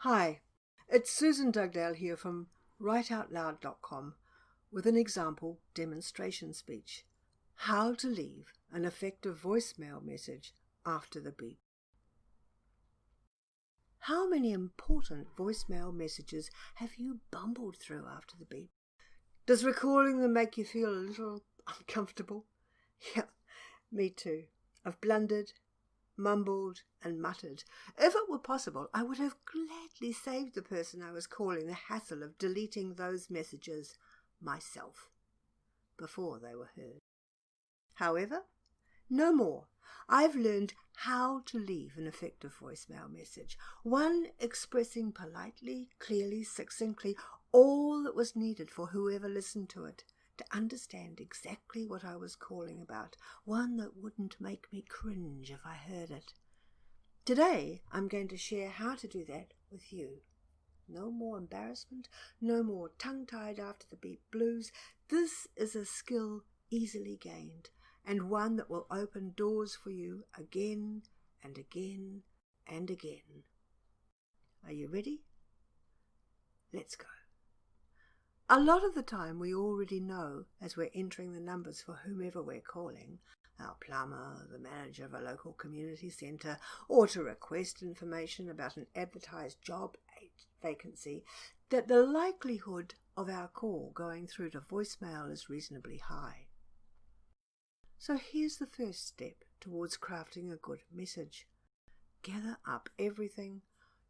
Hi, it's Susan Dugdale here from writeoutloud.com with an example demonstration speech. How to leave an effective voicemail message after the beep. How many important voicemail messages have you bumbled through after the beep? Does recalling them make you feel a little uncomfortable? Yeah, me too. I've blundered, mumbled and muttered. If it were possible, I would have gladly saved the person I was calling the hassle of deleting those messages myself before they were heard. However, no more. I've learned how to leave an effective voicemail message, one expressing politely, clearly, succinctly all that was needed for whoever listened to it to understand exactly what I was calling about, one that wouldn't make me cringe if I heard it. Today, I'm going to share how to do that with you. No more embarrassment, no more tongue-tied after the beep blues. This is a skill easily gained, and one that will open doors for you again and again and again. Are you ready? Let's go. A lot of the time we already know as we're entering the numbers for whomever we're calling, our plumber, the manager of a local community centre, or to request information about an advertised job vacancy, that the likelihood of our call going through to voicemail is reasonably high. So here's the first step towards crafting a good message. Gather up everything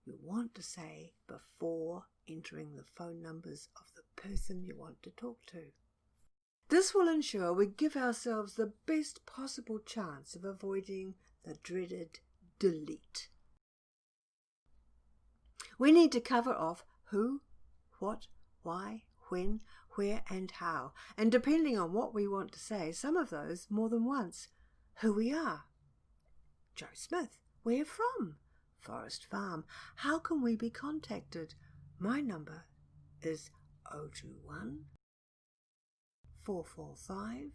you want to say before entering the phone numbers of the person you want to talk to. This will ensure we give ourselves the best possible chance of avoiding the dreaded delete. We need to cover off who, what, why, when, where and how, and depending on what we want to say, some of those more than once. Who we are. Joe Smith. Where from? Forest Farm. How can we be contacted? My number is 021 445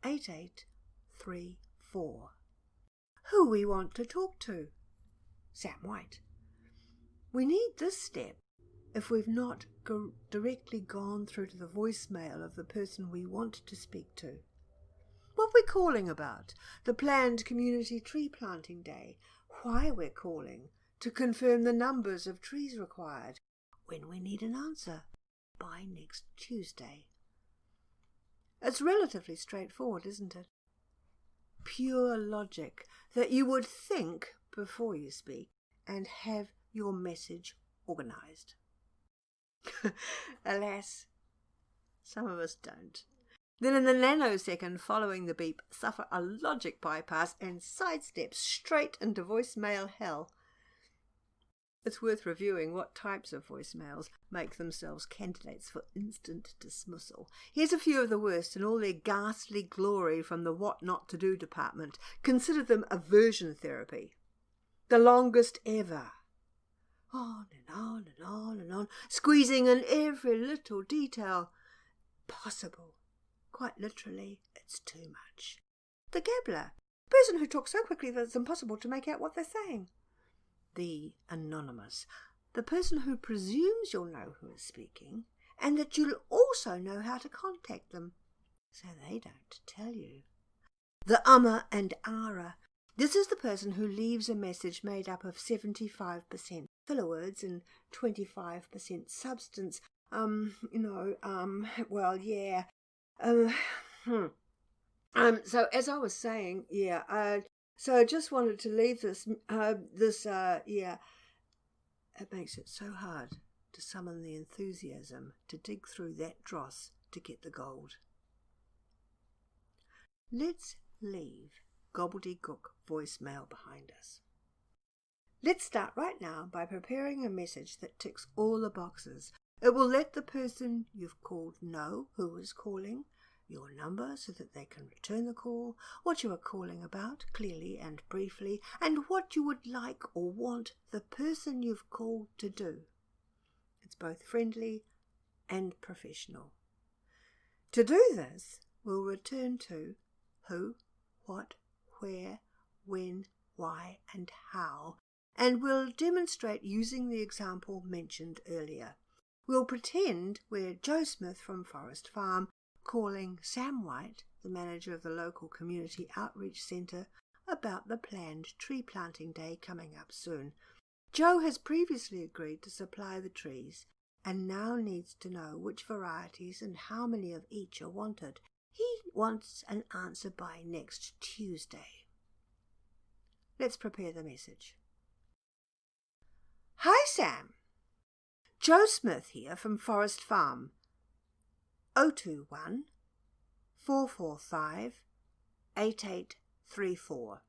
8834. Who we want to talk to? Sam White. We need this step if we've not directly gone through to the voicemail of the person we want to speak to. What we're calling about, the planned community tree planting day, why we're calling, to confirm the numbers of trees required, when we need an answer, by next Tuesday. It's relatively straightforward, isn't it? Pure logic that you would think before you speak and have your message organised. Alas, some of us don't. Then in the nanosecond following the beep, suffer a logic bypass and sidestep straight into voicemail hell. It's worth reviewing what types of voicemails make themselves candidates for instant dismissal. Here's a few of the worst in all their ghastly glory from the What Not to Do department. Consider them aversion therapy. The longest ever. On and on and on and on, squeezing in every little detail possible. Quite literally, it's too much. The gabbler, the person who talks so quickly that it's impossible to make out what they're saying. The anonymous, the person who presumes you'll know who is speaking and that you'll also know how to contact them, so they don't tell you. The and ahra. This is the person who leaves a message made up of 75% filler words and 25% substance. So as I was saying, so I just wanted to leave this, It makes it so hard to summon the enthusiasm to dig through that dross to get the gold. Let's leave gobbledygook voicemail behind us. Let's start right now by preparing a message that ticks all the boxes. It will let the person you've called know who is calling, your number so that they can return the call, what you are calling about clearly and briefly, and what you would like or want the person you've called to do. It's both friendly and professional. To do this, we'll return to who, what, where, when, why and how and we'll demonstrate using the example mentioned earlier. We'll pretend we're Joe Smith from Forest Farm calling Sam White, the manager of the local community outreach centre, about the planned tree planting day coming up soon. Joe has previously agreed to supply the trees and now needs to know which varieties and how many of each are wanted. He wants an answer by next Tuesday. Let's prepare the message. Hi Sam, Joe Smith here from Forest Farm. 021 445 8834.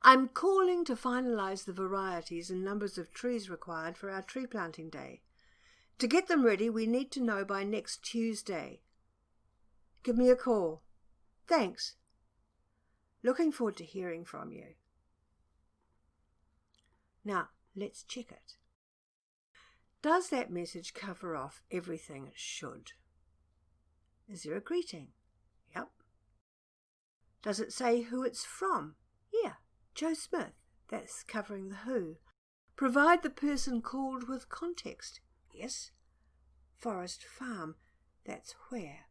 I'm calling to finalise the varieties and numbers of trees required for our tree planting day. To get them ready, we need to know by next Tuesday. Give me a call. Thanks. Looking forward to hearing from you. Now, let's check it. Does that message cover off everything it should? Is there a greeting? Yep. Does it say who it's from? Yeah, Joe Smith. That's covering the who. Provide the person called with context. Yes. Forest Farm. That's where.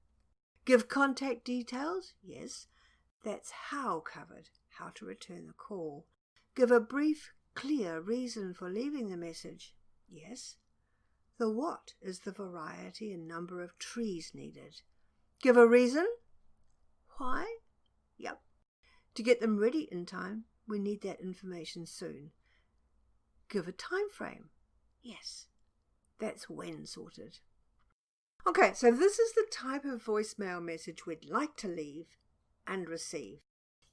Give contact details. Yes. That's how covered. How to return the call. Give a brief, clear reason for leaving the message. Yes. The what is the variety and number of trees needed. Give a reason. Why? Yep. To get them ready in time, we need that information soon. Give a time frame. Yes. That's when sorted. Okay, so this is the type of voicemail message we'd like to leave and receive.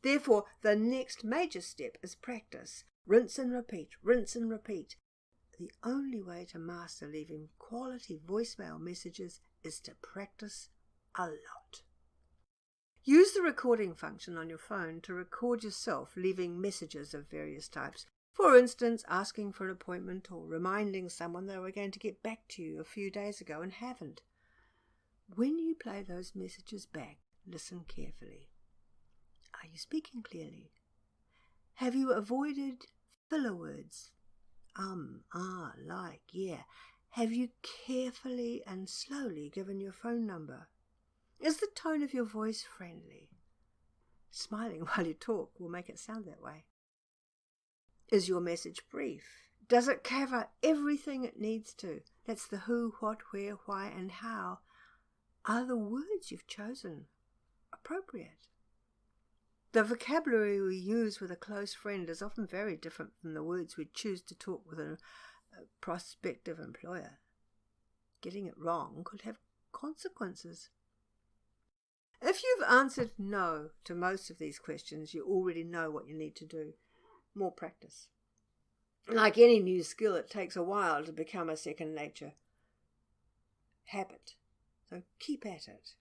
Therefore, the next major step is practice. Rinse and repeat, rinse and repeat. The only way to master leaving quality voicemail messages is to practice a lot. Use the recording function on your phone to record yourself leaving messages of various types. For instance, asking for an appointment or reminding someone they were going to get back to you a few days ago and haven't. When you play those messages back, listen carefully. Are you speaking clearly? Have you avoided filler words? Like, yeah. Have you carefully and slowly given your phone number? Is the tone of your voice friendly? Smiling while you talk will make it sound that way. Is your message brief? Does it cover everything it needs to? That's the who, what, where, why, and how. Are the words you've chosen appropriate? The vocabulary we use with a close friend is often very different from the words we'd choose to talk with a prospective employer. Getting it wrong could have consequences. If you've answered no to most of these questions, you already know what you need to do. More practice. Like any new skill, it takes a while to become a second nature. Habit. So keep at it.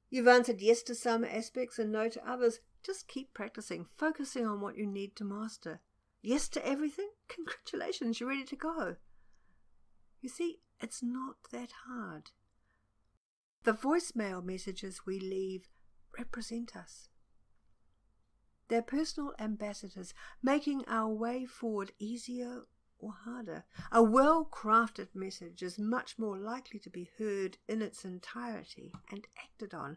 You've answered yes to some aspects and no to others. Just keep practicing, focusing on what you need to master. Yes to everything? Congratulations, you're ready to go. You see, it's not that hard. The voicemail messages we leave represent us. They're personal ambassadors, making our way forward easier or harder. A well-crafted message is much more likely to be heard in its entirety and acted on.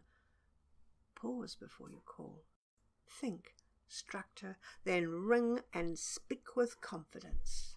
Pause before you call. Think, structure, then ring and speak with confidence.